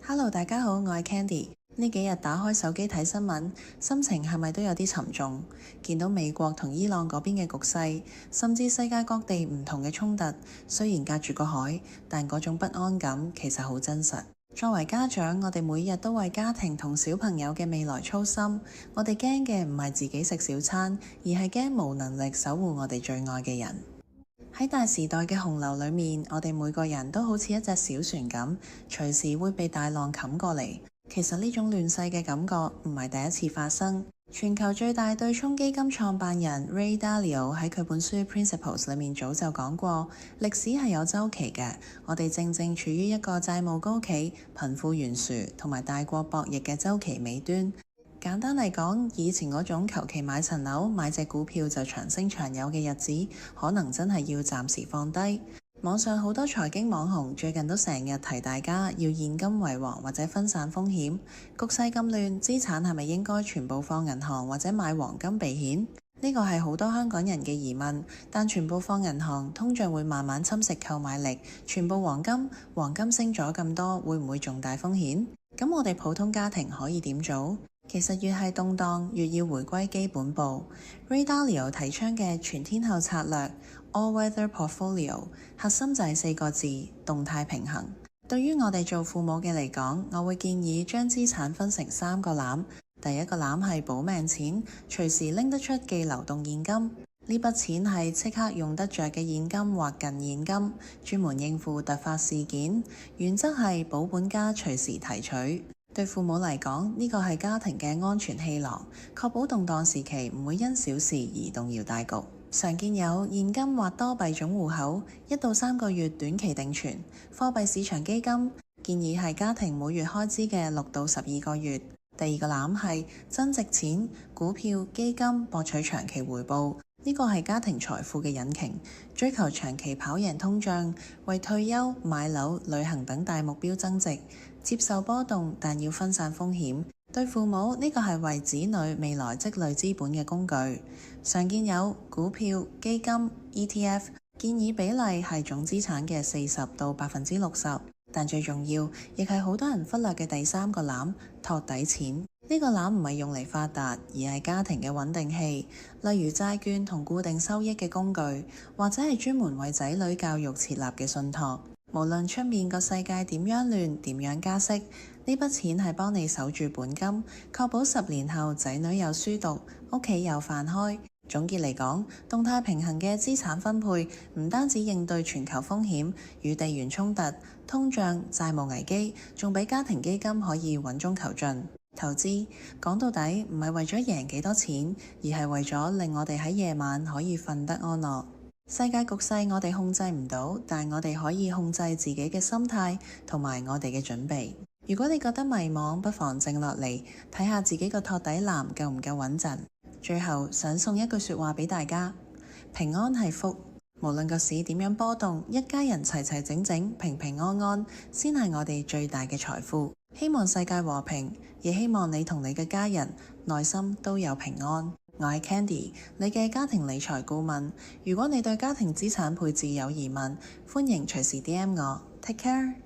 Hello，大家好，我係 Candy。呢幾日打開手機睇新聞，心情係咪都有啲沉重？見到美國同伊朗嗰邊嘅局勢，甚至世界各地唔同嘅衝突，雖然隔住個海，但嗰種不安感其實好真實。作為家長，我哋每日都為家庭同小朋友嘅未來操心。我哋驚嘅唔係自己食小餐，而係驚冇能力守護我哋最愛嘅人。喺大時代嘅洪流裏面，我哋每個人都好似一隻小船咁，隨時會被大浪冚過嚟。其實呢種亂世嘅感覺唔係第一次發生。全球最大對沖基金創辦人 Ray Dalio 喺佢本書 Principles 裏面早就講過，歷史係有週期嘅。我哋正處於一個債務高企、貧富懸殊同埋大國博弈嘅週期尾端。簡單嚟講，以前嗰種求其買層樓、買隻股票就長升長有嘅日子，可能真係要暫時放低。網上好多財經網紅最近都成日提大家要現金為王或者分散風險。局勢咁亂，資產係咪應該全部放銀行或者買黃金避險？呢個係好多香港人嘅疑問。但全部放銀行，通脹會慢慢侵蝕購買力；全部黃金升咗咁多，會唔會重大風險？咁我哋普通家庭可以點做？其實越係動盪，越要回歸基本步。Ray Dalio 提倡嘅全天候策略 All-Weather Portfolio 核心就係4個字：動態平衡。對於我哋做父母嘅嚟講，我會建議將資產分成3個籃。第一個籃係保命錢，隨時拎得出嘅流動現金。呢筆錢係即刻用得着嘅現金或近現金，專門應付突發事件。原則係保本加隨時提取。對父母嚟講，呢個係家庭嘅安全氣囊，確保動盪時期唔會因小事而動搖大局。常見有現金或多幣種戶口，1到3個月短期定存；貨幣市場基金建議係家庭每月開支嘅6到12個月。第二個籃係增值錢，股票、基金博取長期回報。呢個係家庭財富嘅引擎，追求長期跑贏通脹，為退休、買樓、旅行等大目標增值，接受波動，但要分散風險。對父母，呢個係為子女未來積累資本嘅工具。常見有股票、基金、ETF， 建議比例係總資產嘅40到60%。但最重要，亦係好多人忽略嘅第3個籃，托底錢。呢個籃唔係用嚟發達，而係家庭嘅穩定器，例如債券同固定收益嘅工具，或者係專門為仔女教育設立嘅信託。無論出面個世界點樣亂，點樣加息，呢筆錢係幫你守住本金，確保10年後仔女有書讀，屋企有飯開。總結嚟講，動態平衡嘅資產分配唔單止應對全球風險與地緣衝突、通脹、債務危機，仲俾家庭基金可以穩中求進。投資講到底唔係為咗贏幾多錢，而係為咗令我哋喺夜晚可以瞓得安樂。世界局勢我哋控制唔到，但我哋可以控制自己嘅心態同埋我哋嘅準備。如果你覺得迷茫，不妨靜落嚟睇下自己個托底籃夠唔夠穩陣。最後想送一句說話俾大家：平安係福。無論個市點樣波動，一家人齊齊整整、平平安安，先係我哋最大嘅財富。希望世界和平，亦希望你同你嘅家人內心都有平安。我係 Candy， 你嘅家庭理財顧問。如果你對家庭資產配置有疑問，歡迎隨時 DM 我。Take care。